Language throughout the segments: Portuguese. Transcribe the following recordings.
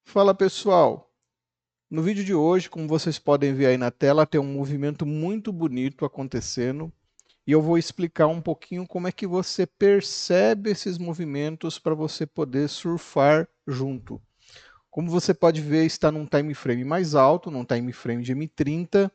Fala pessoal, no vídeo de hoje, como vocês podem ver aí na tela, tem um movimento muito bonito acontecendo e eu vou explicar um pouquinho como é que você percebe esses movimentos para você poder surfar junto. Como você pode ver, está num time frame mais alto, num time frame de M30,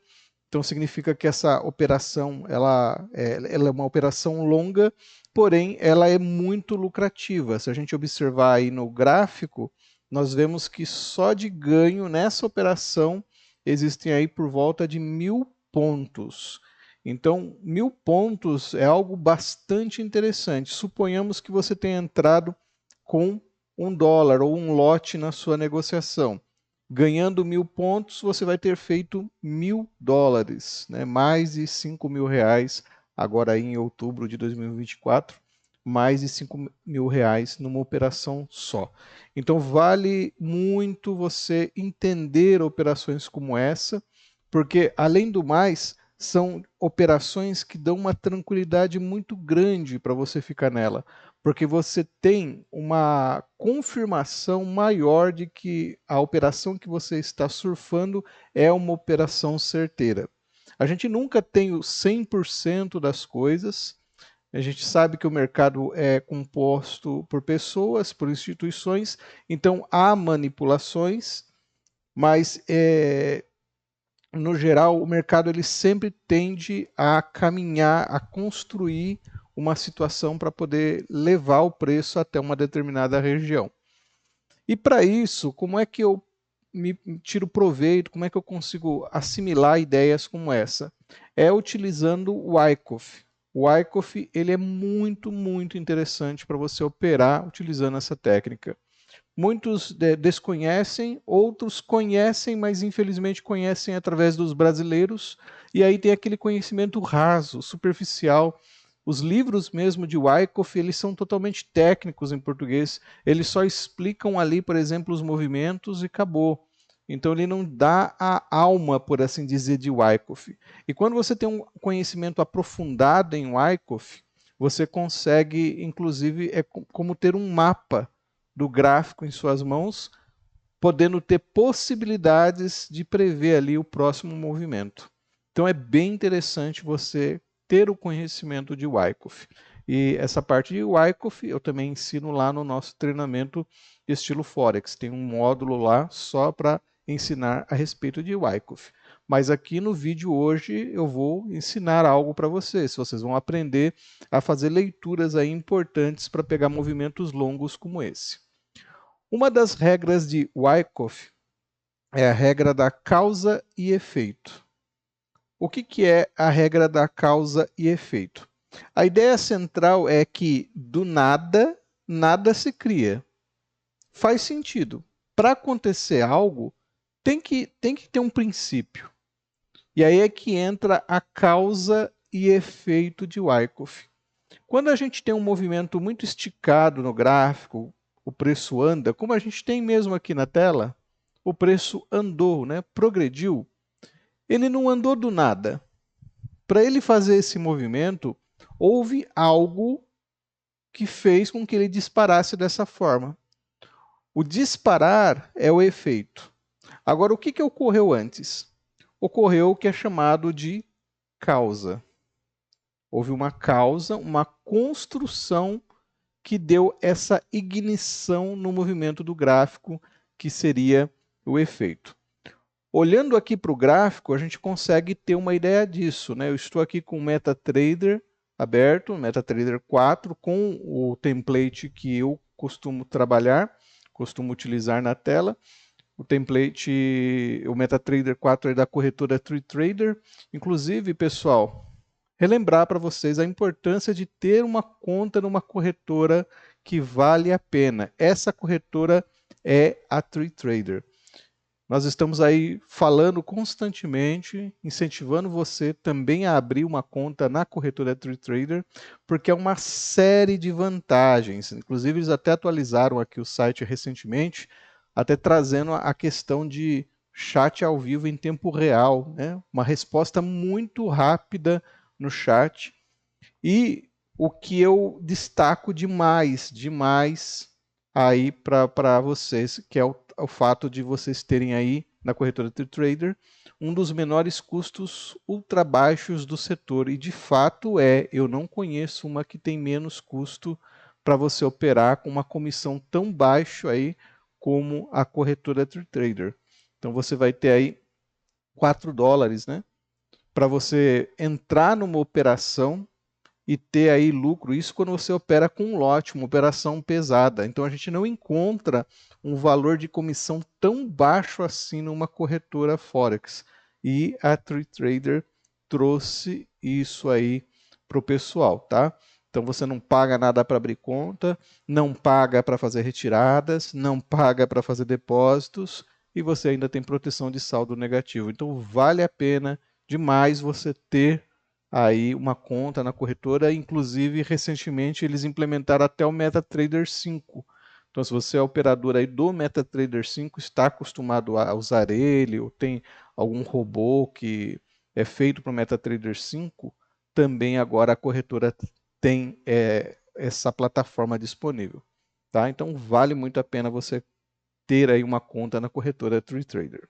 então significa que essa operação ela é uma operação longa, porém ela é muito lucrativa. Se a gente observar aí no gráfico, nós vemos que só de ganho nessa operação existem aí por volta de 1.000 pontos. Então, 1.000 pontos é algo bastante interessante. Suponhamos que você tenha entrado com $1 ou um lote na sua negociação. Ganhando 1.000 pontos, você vai ter feito $1.000, né? Mais de R$ 5.000 agora em outubro de 2024, mais de R$ 5.000 numa operação só. Então vale muito você entender operações como essa, porque além do mais, são operações que dão uma tranquilidade muito grande para você ficar nela, porque você tem uma confirmação maior de que a operação que você está surfando é uma operação certeira. A gente nunca tem o 100% das coisas, a gente sabe que o mercado é composto por pessoas, por instituições, então há manipulações, mas no geral, o mercado ele sempre tende a caminhar, a construir uma situação para poder levar o preço até uma determinada região. E para isso, como é que eu me tiro proveito, como é que eu consigo assimilar ideias como essa? É utilizando o Wyckoff. O Wyckoff ele é muito interessante para você operar utilizando essa técnica. Muitos desconhecem, outros conhecem, mas infelizmente conhecem através dos brasileiros, e aí tem aquele conhecimento raso, superficial. Os livros mesmo de Wyckoff, eles são totalmente técnicos em português, eles só explicam ali, por exemplo, os movimentos e acabou. Então ele não dá a alma, por assim dizer, de Wyckoff. E quando você tem um conhecimento aprofundado em Wyckoff, você consegue, inclusive, é como ter um mapa do gráfico em suas mãos, podendo ter possibilidades de prever ali o próximo movimento. Então é bem interessante você ter o conhecimento de Wyckoff. E essa parte de Wyckoff eu também ensino lá no nosso treinamento de estilo Forex. Tem um módulo lá só para ensinar a respeito de Wyckoff. Mas aqui no vídeo hoje eu vou ensinar algo para vocês. Vocês vão aprender a fazer leituras aí importantes para pegar movimentos longos como esse. Uma das regras de Wyckoff é a regra da causa e efeito. O que é a regra da causa e efeito? A ideia central é que do nada, nada se cria. Faz sentido. Para acontecer algo, tem que ter um princípio. E aí é que entra a causa e efeito de Wyckoff. Quando a gente tem um movimento muito esticado no gráfico, o preço anda, como a gente tem mesmo aqui na tela, o preço andou, né? Progrediu. Ele não andou do nada. Para ele fazer esse movimento, houve algo que fez com que ele disparasse dessa forma. O disparar é o efeito. Agora, o que ocorreu antes? Ocorreu o que é chamado de causa. Houve uma causa, uma construção que deu essa ignição no movimento do gráfico, que seria o efeito. Olhando aqui para o gráfico, a gente consegue ter uma ideia disso, né? Eu estou aqui com o MetaTrader aberto, MetaTrader 4, com o template que eu costumo trabalhar, costumo utilizar na tela. O template, o MetaTrader 4 é da corretora TreeTrader. Inclusive, pessoal, relembrar para vocês a importância de ter uma conta numa corretora que vale a pena. Essa corretora é a TreeTrader. Nós estamos aí falando constantemente, incentivando você também a abrir uma conta na corretora TreeTrader, porque é uma série de vantagens. Inclusive, eles até atualizaram aqui o site recentemente, até trazendo a questão de chat ao vivo em tempo real, né? Uma resposta muito rápida no chat. E o que eu destaco demais aí para vocês, que é o fato de vocês terem aí na corretora Trader um dos menores custos ultra baixos do setor. E de fato eu não conheço uma que tem menos custo para você operar com uma comissão tão baixa aí como a corretora Trader. Então você vai ter aí $4, né, para você entrar numa operação e ter aí lucro. Isso quando você opera com um lote, uma operação pesada. Então a gente não encontra um valor de comissão tão baixo assim numa corretora Forex. E a Trader trouxe isso aí para o pessoal, tá? Então você não paga nada para abrir conta, não paga para fazer retiradas, não paga para fazer depósitos e você ainda tem proteção de saldo negativo. Então vale a pena demais você ter aí uma conta na corretora. Inclusive recentemente eles implementaram até o MetaTrader 5. Então se você é operador aí do MetaTrader 5, está acostumado a usar ele, ou tem algum robô que é feito para o MetaTrader 5, também agora a corretora tem essa plataforma disponível. Tá? Então vale muito a pena você ter aí uma conta na corretora Trader.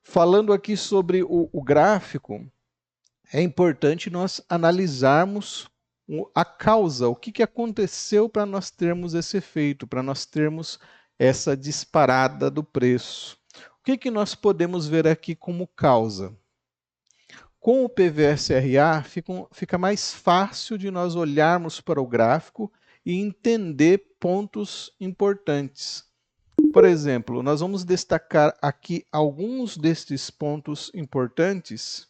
Falando aqui sobre o gráfico, é importante nós analisarmos a causa, o que aconteceu para nós termos esse efeito, para nós termos essa disparada do preço. O que nós podemos ver aqui como causa? Com o PVSRA fica mais fácil de nós olharmos para o gráfico e entender pontos importantes. Por exemplo, nós vamos destacar aqui alguns destes pontos importantes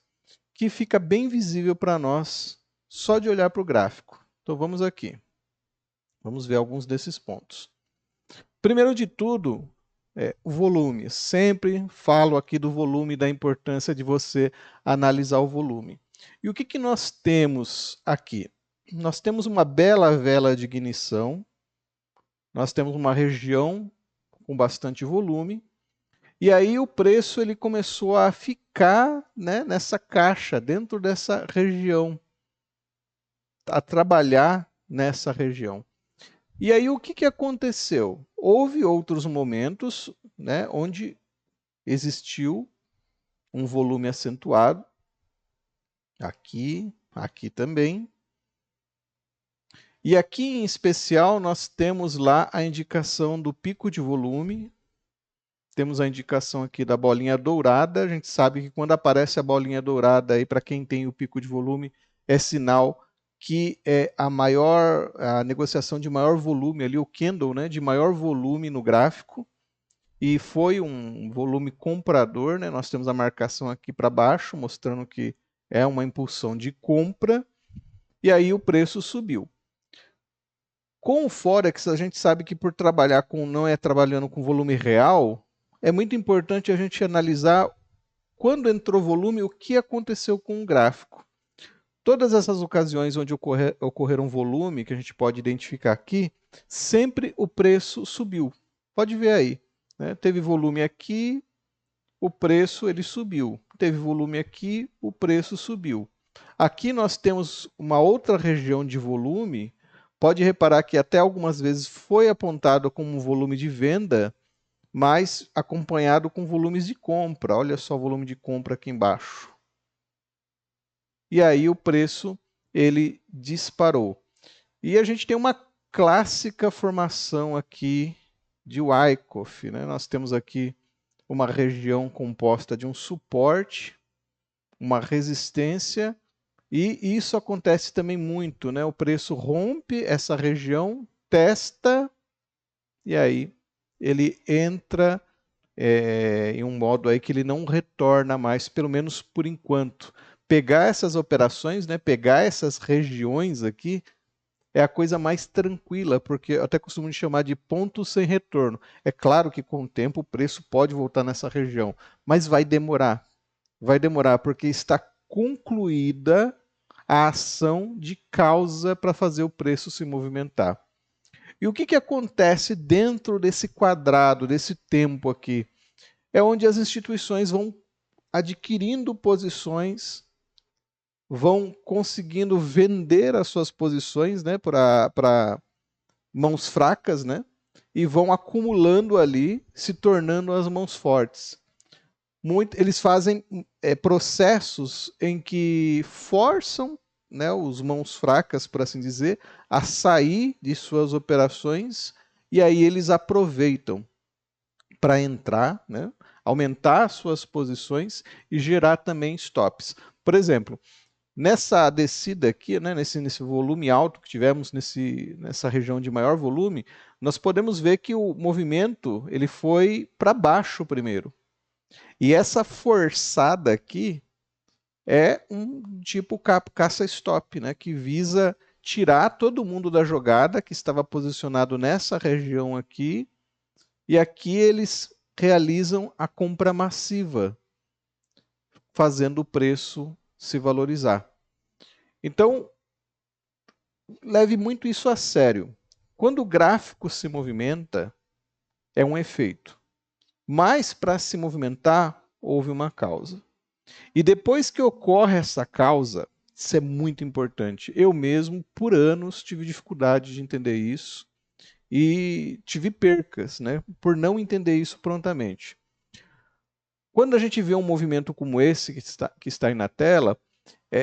que fica bem visível para nós só de olhar para o gráfico. Então vamos aqui. Vamos ver alguns desses pontos. Primeiro de tudo, o volume. Sempre falo aqui do volume, da importância de você analisar o volume. E o que nós temos aqui? Nós temos uma bela vela de ignição, nós temos uma região com bastante volume, e aí o preço ele começou a ficar, né, nessa caixa, dentro dessa região, a trabalhar nessa região. E aí o que aconteceu? Houve outros momentos, né, onde existiu um volume acentuado, aqui também. E aqui em especial nós temos lá a indicação do pico de volume. Temos a indicação aqui da bolinha dourada. A gente sabe que quando aparece a bolinha dourada aí para quem tem o pico de volume, é sinal que é a negociação de maior volume ali, o candle, né, de maior volume no gráfico. E foi um volume comprador, né? Nós temos a marcação aqui para baixo, mostrando que é uma impulsão de compra. E aí o preço subiu. Com o Forex, a gente sabe que por trabalhar trabalhando com volume real, é muito importante a gente analisar quando entrou volume, o que aconteceu com o gráfico. Todas essas ocasiões onde ocorreram volume, que a gente pode identificar aqui, sempre o preço subiu. Pode ver aí, né? Teve volume aqui, o preço ele subiu. Teve volume aqui, o preço subiu. Aqui nós temos uma outra região de volume. Pode reparar que até algumas vezes foi apontado como um volume de venda, mas acompanhado com volumes de compra. Olha só o volume de compra aqui embaixo. E aí o preço ele disparou. E a gente tem uma clássica formação aqui de Wyckoff, né? Nós temos aqui uma região composta de um suporte, uma resistência, e isso acontece também muito, né? O preço rompe essa região, testa, e aí ele entra em um modo aí que ele não retorna mais, pelo menos por enquanto. Pegar essas operações, né, pegar essas regiões aqui, é a coisa mais tranquila, porque eu até costumo chamar de ponto sem retorno. É claro que com o tempo o preço pode voltar nessa região, mas vai demorar. Vai demorar, porque está concluída a ação de causa para fazer o preço se movimentar. E o que acontece dentro desse quadrado, desse tempo aqui? É onde as instituições vão adquirindo posições, vão conseguindo vender as suas posições, né, para mãos fracas, né, e vão acumulando ali, se tornando as mãos fortes. Eles fazem processos em que forçam, né, os mãos fracas, por assim dizer, a sair de suas operações, e aí eles aproveitam para entrar, né, aumentar suas posições e gerar também stops. Por exemplo, nessa descida aqui, né, nesse volume alto que tivemos nessa região de maior volume, nós podemos ver que o movimento ele foi para baixo primeiro. E essa forçada aqui é um tipo caça-stop, né, que visa tirar todo mundo da jogada que estava posicionado nessa região aqui, e aqui eles realizam a compra massiva, fazendo o preço se valorizar. Então, leve muito isso a sério. Quando o gráfico se movimenta, é um efeito. Mas para se movimentar, houve uma causa. E depois que ocorre essa causa, isso é muito importante. Eu mesmo, por anos, tive dificuldade de entender isso e tive percas, né, por não entender isso prontamente. Quando a gente vê um movimento como esse que está aí na tela,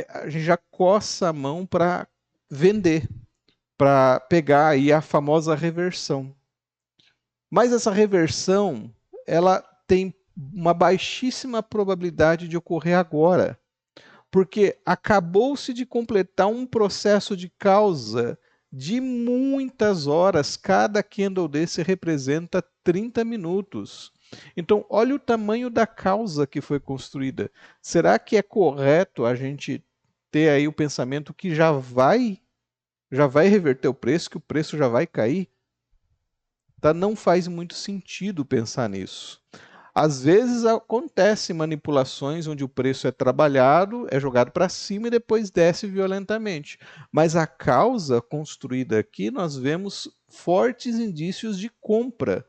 a gente já coça a mão para vender, para pegar aí a famosa reversão. Mas essa reversão, ela tem uma baixíssima probabilidade de ocorrer agora, porque acabou-se de completar um processo de causa de muitas horas. Cada candle desse representa 30 minutos. Então, olha o tamanho da causa que foi construída. Será que é correto a gente ter aí o pensamento que já vai reverter o preço, que o preço já vai cair? Tá? Não faz muito sentido pensar nisso. Às vezes acontecem manipulações onde o preço é trabalhado, é jogado para cima e depois desce violentamente. Mas a causa construída aqui, nós vemos fortes indícios de compra.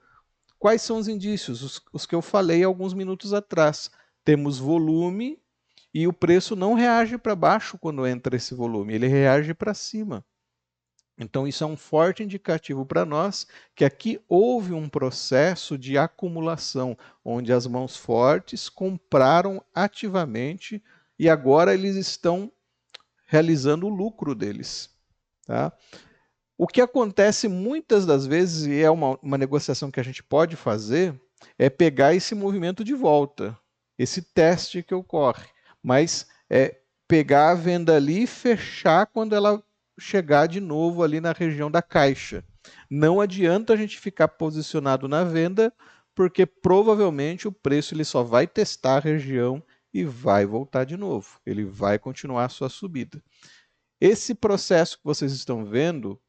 Quais são os indícios? Os que eu falei alguns minutos atrás. Temos volume e o preço não reage para baixo quando entra esse volume, ele reage para cima. Então, isso é um forte indicativo para nós que aqui houve um processo de acumulação, onde as mãos fortes compraram ativamente e agora eles estão realizando o lucro deles. Tá? O que acontece muitas das vezes, e é uma negociação que a gente pode fazer, é pegar esse movimento de volta, esse teste que ocorre, mas é pegar a venda ali e fechar quando ela chegar de novo ali na região da caixa. Não adianta a gente ficar posicionado na venda, porque provavelmente o preço ele só vai testar a região e vai voltar de novo. Ele vai continuar a sua subida. Esse processo que vocês estão vendo,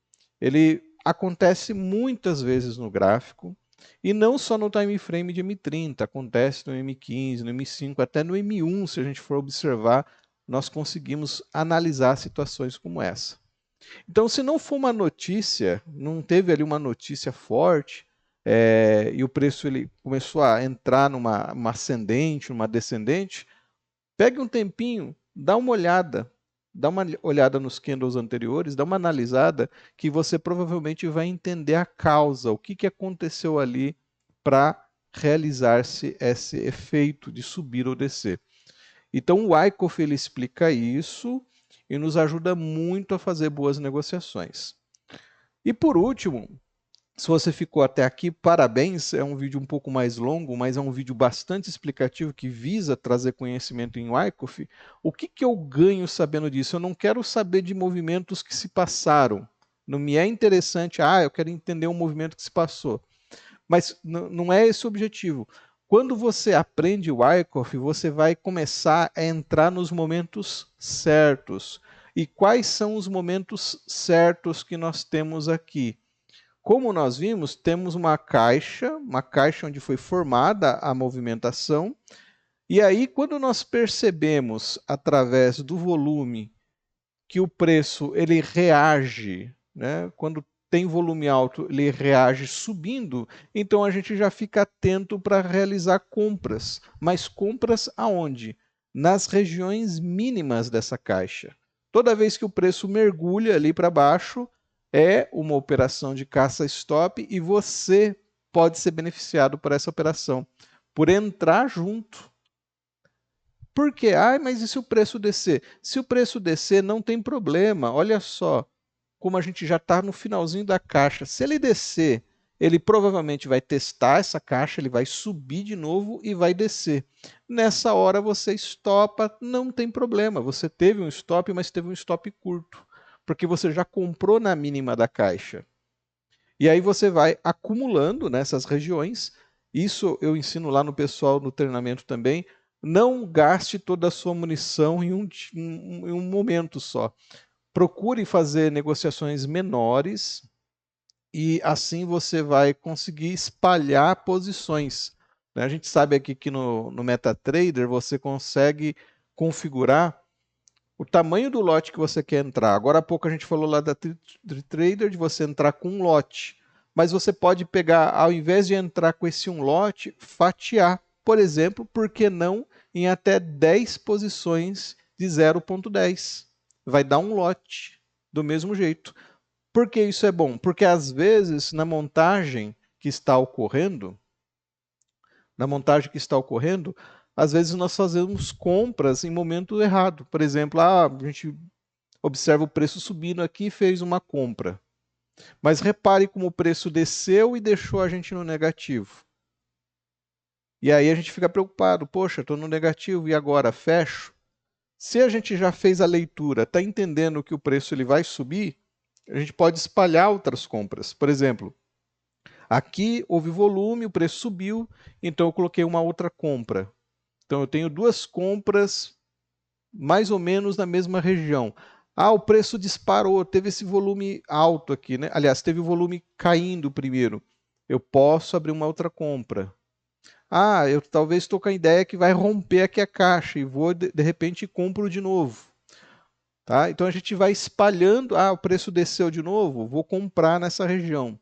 ele acontece muitas vezes no gráfico, e não só no time frame de M30, acontece no M15, no M5, até no M1, se a gente for observar, nós conseguimos analisar situações como essa. Então, se não for uma notícia, não teve ali uma notícia forte, e o preço ele começou a entrar numa ascendente, numa descendente, pegue um tempinho, dá uma olhada nos candles anteriores, dá uma analisada, que você provavelmente vai entender a causa, o que aconteceu ali para realizar-se esse efeito de subir ou descer. Então o Wyckoff ele explica isso e nos ajuda muito a fazer boas negociações. E por último, se você ficou até aqui, parabéns, é um vídeo um pouco mais longo, mas é um vídeo bastante explicativo que visa trazer conhecimento em Wyckoff. O que eu ganho sabendo disso? Eu não quero saber de movimentos que se passaram. Não me é interessante, eu quero entender um movimento que se passou. Mas não é esse o objetivo. Quando você aprende Wyckoff, você vai começar a entrar nos momentos certos. E quais são os momentos certos que nós temos aqui? Como nós vimos, temos uma caixa onde foi formada a movimentação, e aí quando nós percebemos através do volume que o preço ele reage, né? Quando tem volume alto, ele reage subindo, então a gente já fica atento para realizar compras. Mas compras aonde? Nas regiões mínimas dessa caixa. Toda vez que o preço mergulha ali para baixo, é uma operação de caça-stop e você pode ser beneficiado por essa operação, por entrar junto. Por quê? Ah, mas e se o preço descer? Se o preço descer, não tem problema. Olha só, como a gente já está no finalzinho da caixa. Se ele descer, ele provavelmente vai testar essa caixa, ele vai subir de novo e vai descer. Nessa hora você estopa, não tem problema. Você teve um stop, mas teve um stop curto, porque você já comprou na mínima da caixa. E aí você vai acumulando nessas regiões. Isso eu ensino lá no pessoal no treinamento também. Não gaste toda a sua munição em um momento só. Procure fazer negociações menores e assim você vai conseguir espalhar posições. Né? A gente sabe aqui que no MetaTrader você consegue configurar o tamanho do lote que você quer entrar. Agora há pouco a gente falou lá da Trader de você entrar com um lote. Mas você pode pegar, ao invés de entrar com esse um lote, fatiar. Por exemplo, por que não em até 10 posições de 0,10? Vai dar um lote do mesmo jeito. Por que isso é bom? Porque às vezes na montagem que está ocorrendo, às vezes nós fazemos compras em momento errado. Por exemplo, a gente observa o preço subindo aqui e fez uma compra. Mas repare como o preço desceu e deixou a gente no negativo. E aí a gente fica preocupado, poxa, estou no negativo e agora fecho? Se a gente já fez a leitura, está entendendo que o preço ele vai subir, a gente pode espalhar outras compras. Por exemplo, aqui houve volume, o preço subiu, então eu coloquei uma outra compra. Então eu tenho duas compras mais ou menos na mesma região. Ah, o preço disparou, teve esse volume alto aqui, né? Aliás, teve o volume caindo primeiro. Eu posso abrir uma outra compra. Ah, eu talvez estou com a ideia que vai romper aqui a caixa e vou, de repente, compro de novo. Tá? Então a gente vai espalhando. Ah, o preço desceu de novo, vou comprar nessa região.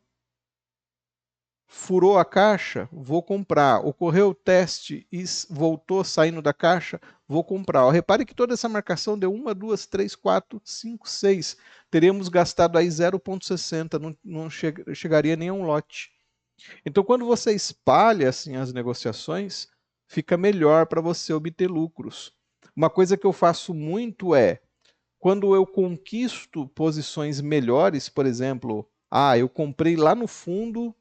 Furou a caixa, vou comprar. Ocorreu o teste e voltou saindo da caixa, vou comprar. Repare que toda essa marcação deu 1, 2, 3, 4, 5, 6. Teríamos gastado aí 0,60, não chegaria nem a um lote. Então, quando você espalha assim as negociações, fica melhor para você obter lucros. Uma coisa que eu faço muito é, quando eu conquisto posições melhores, por exemplo, eu comprei lá no fundo,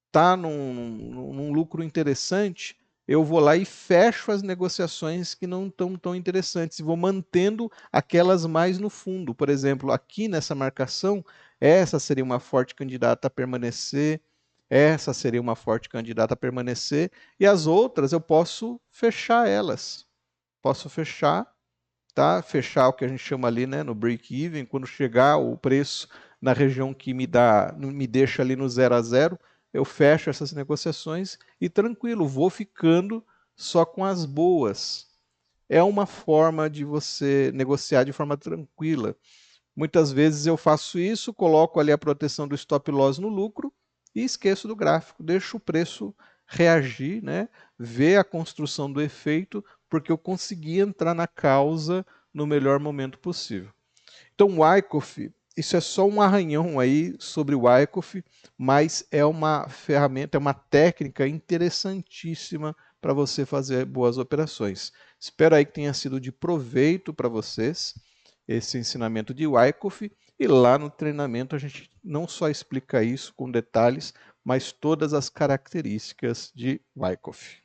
está num lucro interessante, eu vou lá e fecho as negociações que não estão tão interessantes e vou mantendo aquelas mais no fundo. Por exemplo, aqui nessa marcação, essa seria uma forte candidata a permanecer, essa seria uma forte candidata a permanecer, e as outras eu posso fechar elas. Posso fechar, tá? Fechar o que a gente chama ali, né, no break-even, quando chegar o preço na região que me deixa ali no 0 a 0, eu fecho essas negociações e tranquilo, vou ficando só com as boas. É uma forma de você negociar de forma tranquila. Muitas vezes eu faço isso, coloco ali a proteção do stop loss no lucro e esqueço do gráfico, deixo o preço reagir, né? Ver a construção do efeito, porque eu consegui entrar na causa no melhor momento possível. Então, o Wyckoff, isso é só um arranhão aí sobre o Wyckoff, mas é uma ferramenta, é uma técnica interessantíssima para você fazer boas operações. Espero aí que tenha sido de proveito para vocês esse ensinamento de Wyckoff, e lá no treinamento a gente não só explica isso com detalhes, mas todas as características de Wyckoff.